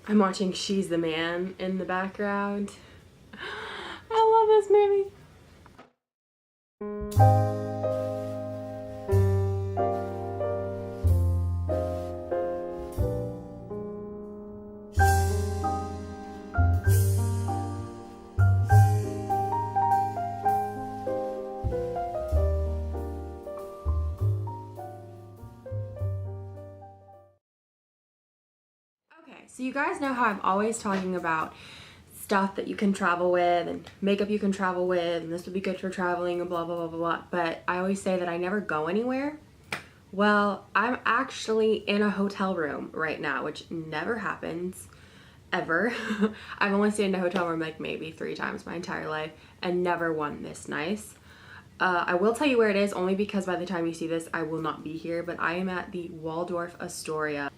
I'm watching She's the Man in the background. I love this movie. Okay, so you guys know how I'm always talking about stuff that you can travel with and makeup you can travel with, and this would be good for traveling and blah blah blah blah blah, but I always say that I never go anywhere. Well, I'm actually in a hotel room right now, which never happens ever. I've only stayed in a hotel room like maybe 3 times my entire life and never one this nice. I will tell you where it is only because by the time you see this I will not be here, but I am at the Waldorf Astoria.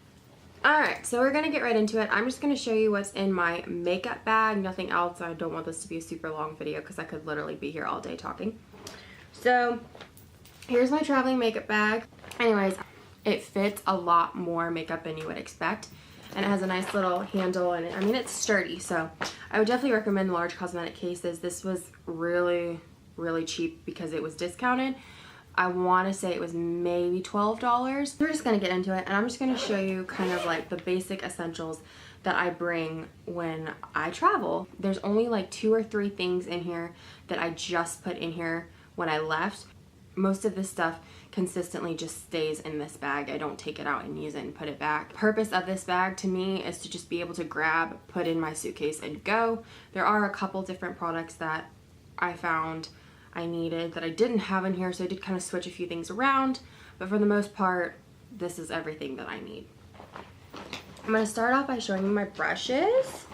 Alright, so we're gonna get right into it. I'm just gonna show you what's in my makeup bag, nothing else. I don't want this to be a super long video because I could literally be here all day talking. So here's my traveling makeup bag. Anyways, it fits a lot more makeup than you would expect, and it has a nice little handle, and I mean it's sturdy, so I would definitely recommend the large cosmetic cases. This was really cheap because it was discounted. I want to say it was maybe $12. We're just going to get into it, and I'm just going to show you kind of like the basic essentials that I bring when I travel. There's only like 2 or 3 things in here that I just put in here when I left. Most of this stuff consistently just stays in this bag. I don't take it out and use it and put it back. The purpose of this bag to me is to just be able to grab, put in my suitcase and go. There are a couple different products that I found I needed that I didn't have in here, so I did kind of switch a few things around, but for the most part this is everything that I need. I'm going to start off by showing you my brushes,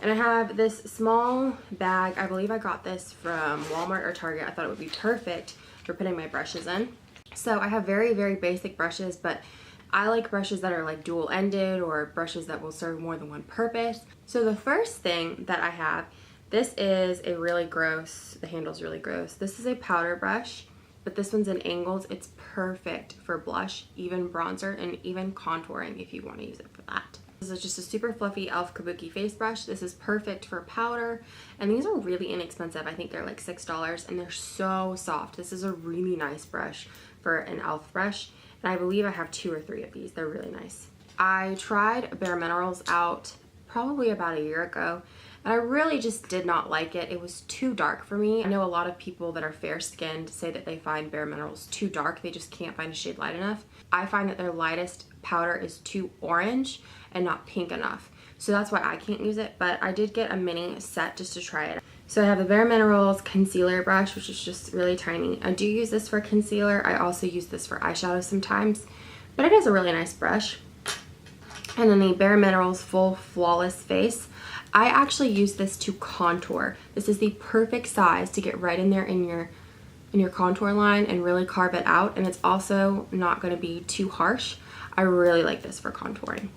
and I have this small bag. I believe I got this from Walmart or Target. I thought it would be perfect for putting my brushes in. So I have very basic brushes, but I like brushes that are like dual ended or brushes that will serve more than one purpose. So the first thing that I have, this is a really gross, the handle's really gross. This is a powder brush, but this one's in angles. It's perfect for blush, even bronzer, and even contouring if you want to use it for that. This is just a super fluffy e.l.f. Kabuki face brush. This is perfect for powder, and these are really inexpensive. I think they're like $6, and they're so soft. This is a really nice brush for an e.l.f. brush, and I believe I have 2 or 3 of these. They're really nice. I tried Bare Minerals out probably about a year ago, and I really just did not like it. It was too dark for me. I know a lot of people that are fair skinned say that they find Bare Minerals too dark. They just can't find a shade light enough. I find that their lightest powder is too orange and not pink enough. So that's why I can't use it, but I did get a mini set just to try it. So I have the Bare Minerals concealer brush, which is just really tiny. I do use this for concealer. I also use this for eyeshadow sometimes, but it is a really nice brush. And then the Bare Minerals Full Flawless Face. I actually use this to contour. This is the perfect size to get right in there in your contour line and really carve it out, and it's also not going to be too harsh. I really like this for contouring.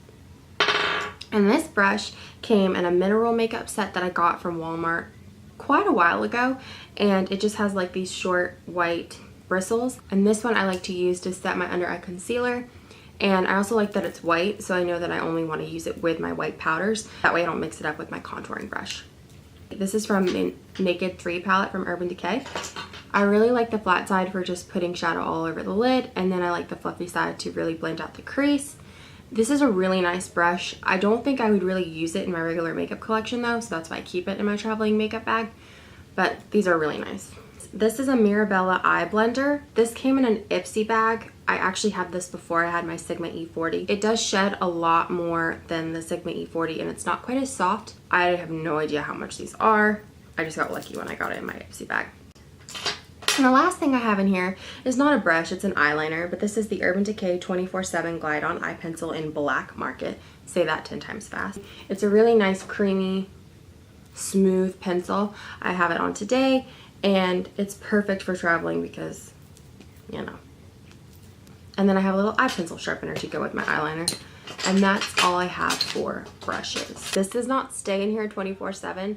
And this brush came in a mineral makeup set that I got from Walmart quite a while ago, and it just has like these short white bristles, and this one I like to use to set my under eye concealer. And I also like that it's white, so I know that I only want to use it with my white powders. That way I don't mix it up with my contouring brush. This is from the Naked 3 palette from Urban Decay. I really like the flat side for just putting shadow all over the lid, and then I like the fluffy side to really blend out the crease. This is a really nice brush. I don't think I would really use it in my regular makeup collection though, so that's why I keep it in my traveling makeup bag. But these are really nice. This is a Mirabella eye blender. This came in an Ipsy bag. I actually had this before I had my Sigma E40. It does shed a lot more than the Sigma E40, and it's not quite as soft. I have no idea how much these are. I just got lucky when I got it in my Ipsy bag. And the last thing I have in here is not a brush, it's an eyeliner, but this is the Urban Decay 24/7 Glide On Eye Pencil in Black Market. Say that 10 times fast. It's a really nice, creamy, smooth pencil. I have it on today, and it's perfect for traveling because, you know. And then I have a little eye pencil sharpener to go with my eyeliner. And that's all I have for brushes. This does not stay in here 24/7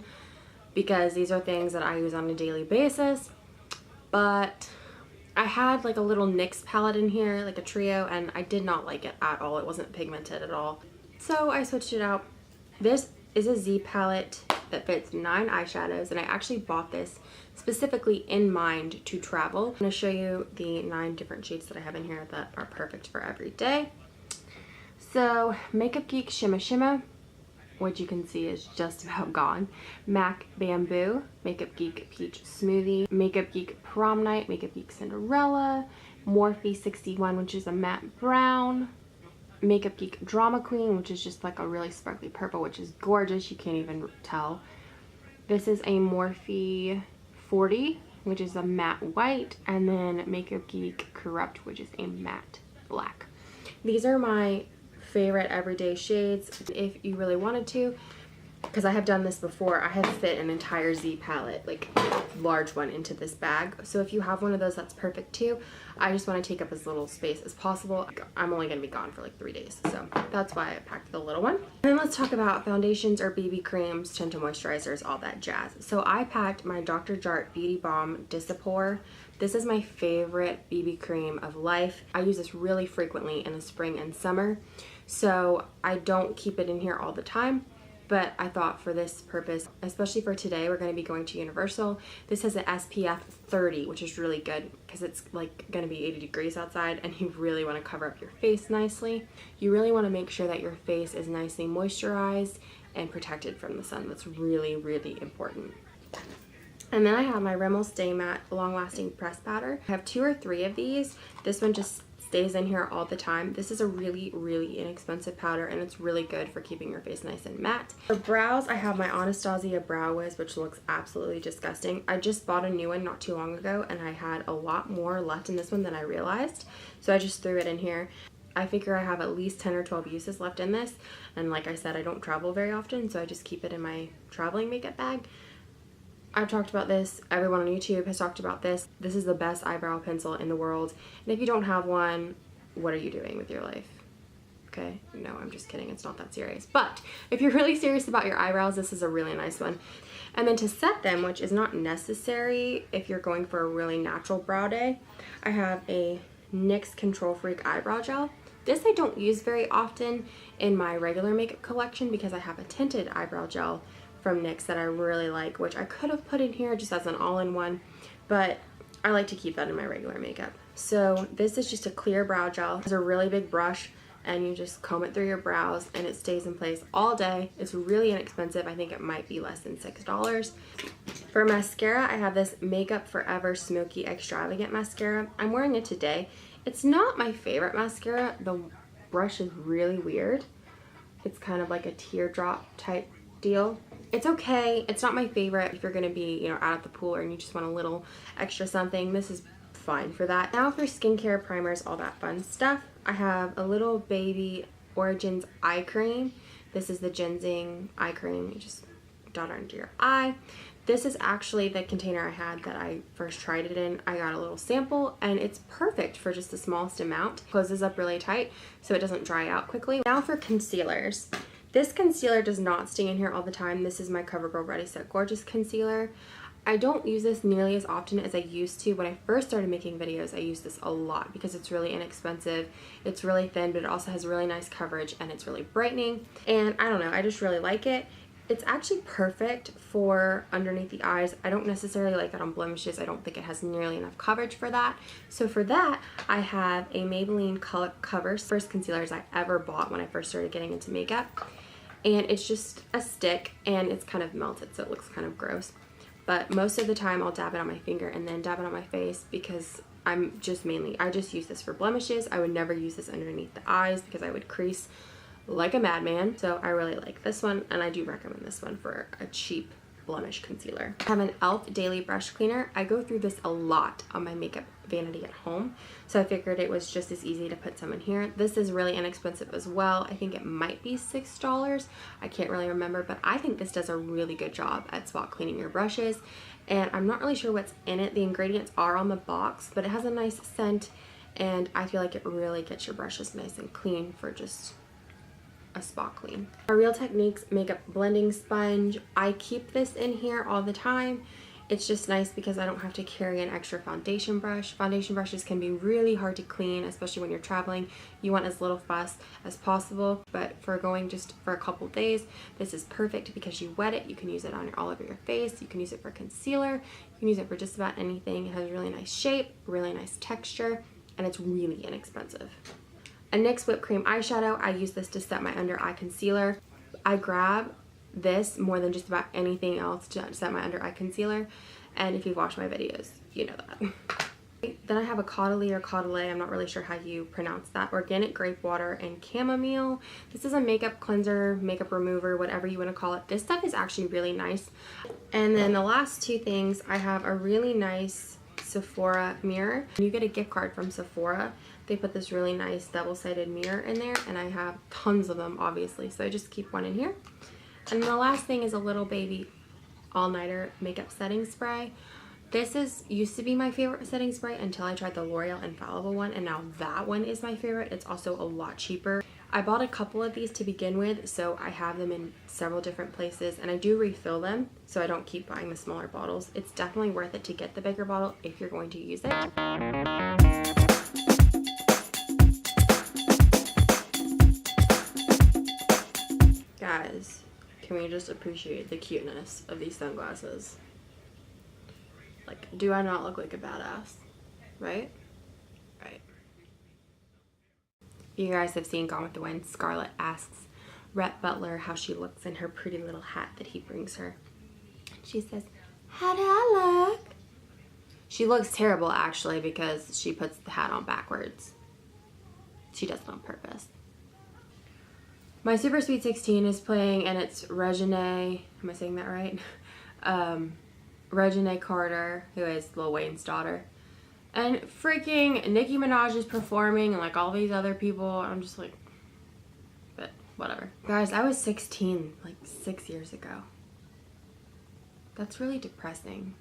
because these are things that I use on a daily basis. But I had like a little NYX palette in here, like a trio, and I did not like it at all. It wasn't pigmented at all. So I switched it out This is a Z palette that fits 9 eyeshadows, and I actually bought this specifically in mind to travel. I'm going to show you the 9 different shades that I have in here that are perfect for every day. So Makeup Geek Shimma Shimma, which you can see is just about gone. MAC Bamboo, Makeup Geek Peach Smoothie, Makeup Geek Prom Night, Makeup Geek Cinderella, Morphe 61, which is a matte brown, Makeup Geek Drama Queen, which is just like a really sparkly purple, which is gorgeous, you can't even tell. This is a Morphe 40, which is a matte white, and then Makeup Geek Corrupt, which is a matte black. These are my favorite everyday shades. If you really wanted to, because I have done this before, I have fit an entire Z palette, like large one, into this bag. So if you have one of those, that's perfect too. I just want to take up as little space as possible. I'm only going to be gone for like 3 days, so that's why I packed the little one. And then let's talk about foundations or BB creams, tinted moisturizers, all that jazz. So I packed my Dr. Jart Beauty Balm Dissapore. This is my favorite BB cream of life. I use this really frequently in the spring and summer, so I don't keep it in here all the time. But I thought for this purpose, especially for today, we're going to be going to Universal. This has an SPF 30, which is really good because it's like going to be 80 degrees outside and you really want to cover up your face nicely. You really want to make sure that your face is nicely moisturized and protected from the sun. That's really, really important. And then I have my Rimmel Stay Matte Long Lasting Press Powder. I have 2 or 3 of these. This one just stays in here all the time. This is a really, really inexpensive powder, and it's really good for keeping your face nice and matte. For brows, I have my Anastasia Brow Wiz, which looks absolutely disgusting. I just bought a new one not too long ago, and I had a lot more left in this one than I realized, so I just threw it in here. I figure I have at least 10 or 12 uses left in this, and like I said, I don't travel very often, so I just keep it in my traveling makeup bag. I've talked about this, everyone on YouTube has talked about this. This is the best eyebrow pencil in the world. And if you don't have one, what are you doing with your life? Okay, no, I'm just kidding, it's not that serious. But if you're really serious about your eyebrows, this is a really nice one. And then to set them, which is not necessary if you're going for a really natural brow day, I have a NYX Control Freak Eyebrow Gel. This I don't use very often in my regular makeup collection because I have a tinted eyebrow gel from NYX that I really like, which I could have put in here just as an all-in-one, but I like to keep that in my regular makeup. So this is just a clear brow gel. It's a really big brush, and you just comb it through your brows, and it stays in place all day. It's really inexpensive. I think it might be less than $6. For mascara, I have this Makeup Forever Smoky Extravagant Mascara. I'm wearing it today. It's not my favorite mascara. The brush is really weird. It's kind of like a teardrop type deal. It's okay. It's not my favorite if you're going to be, you know, out at the pool and you just want a little extra something. This is fine for that. Now for skincare, primers, all that fun stuff. I have a little baby Origins eye cream. This is the ginseng eye cream. You just dot it into your eye. This is actually the container I had that I first tried it in. I got a little sample and it's perfect for just the smallest amount. Closes up really tight so it doesn't dry out quickly. Now for concealers. This concealer does not stay in here all the time. This is my CoverGirl Ready Set Gorgeous concealer. I don't use this nearly as often as I used to. When I first started making videos, I used this a lot because it's really inexpensive. It's really thin, but it also has really nice coverage and it's really brightening. And I don't know, I just really like it. It's actually perfect for underneath the eyes. I don't necessarily like it on blemishes. I don't think it has nearly enough coverage for that. So for that, I have a Maybelline Color Cover. First concealers I ever bought when I first started getting into makeup. And it's just a stick and it's kind of melted, so it looks kind of gross. But most of the time I'll dab it on my finger and then dab it on my face because I just use this for blemishes. I would never use this underneath the eyes because I would crease like a madman. So I really like this one, and I do recommend this one for a cheap blemish concealer. I have an e.l.f. Daily Brush Cleaner. I go through this a lot on my makeup vanity at home, so I figured it was just as easy to put some in here. This is really inexpensive as well. I think it might be $6. I can't really remember, but I think this does a really good job at spot cleaning your brushes, and I'm not really sure what's in it. The ingredients are on the box, but it has a nice scent, and I feel like it really gets your brushes nice and clean for just a spot clean. A Real Techniques makeup blending sponge. I keep this in here all the time. It's just nice because I don't have to carry an extra foundation brush. Foundation brushes can be really hard to clean, especially when you're traveling. You want as little fuss as possible, but for going just for a couple days, this is perfect because you wet it. You can use it on all over your face. You can use it for concealer. You can use it for just about anything. It has a really nice shape, really nice texture, and it's really inexpensive. A NYX Whipped Cream Eyeshadow. I use this to set my under eye concealer. I grab this more than just about anything else to set my under eye concealer, and if you've watched my videos, you know that. Then I have a Caudalie or Caudalie, I'm not really sure how you pronounce that, organic grape water and chamomile. This is a makeup cleanser, makeup remover, whatever you want to call it. This stuff is actually really nice. And then the last two things, I have a really nice Sephora mirror. You get a gift card from Sephora. They put this really nice double-sided mirror in there, and I have tons of them, obviously, so I just keep one in here. And the last thing is a Little Baby all-nighter makeup setting spray. This used to be my favorite setting spray until I tried the L'Oreal Infallible one, and now that one is my favorite. It's also a lot cheaper. I bought a couple of these to begin with, so I have them in several different places, and I do refill them, so I don't keep buying the smaller bottles. It's definitely worth it to get the bigger bottle if you're going to use it. Guys, can we just appreciate the cuteness of these sunglasses? Like, do I not look like a badass? Right? Right. You guys have seen Gone with the Wind. Scarlett asks Rhett Butler how she looks in her pretty little hat that he brings her. She says, "How do I look?" She looks terrible, actually, because she puts the hat on backwards. She does it on purpose. My Super Sweet 16 is playing, and it's Reginae, am I saying that right? Reginae Carter, who is Lil Wayne's daughter. And freaking Nicki Minaj is performing, and like all these other people. I'm just like, but whatever. Guys, I was 16 like 6 years ago. That's really depressing.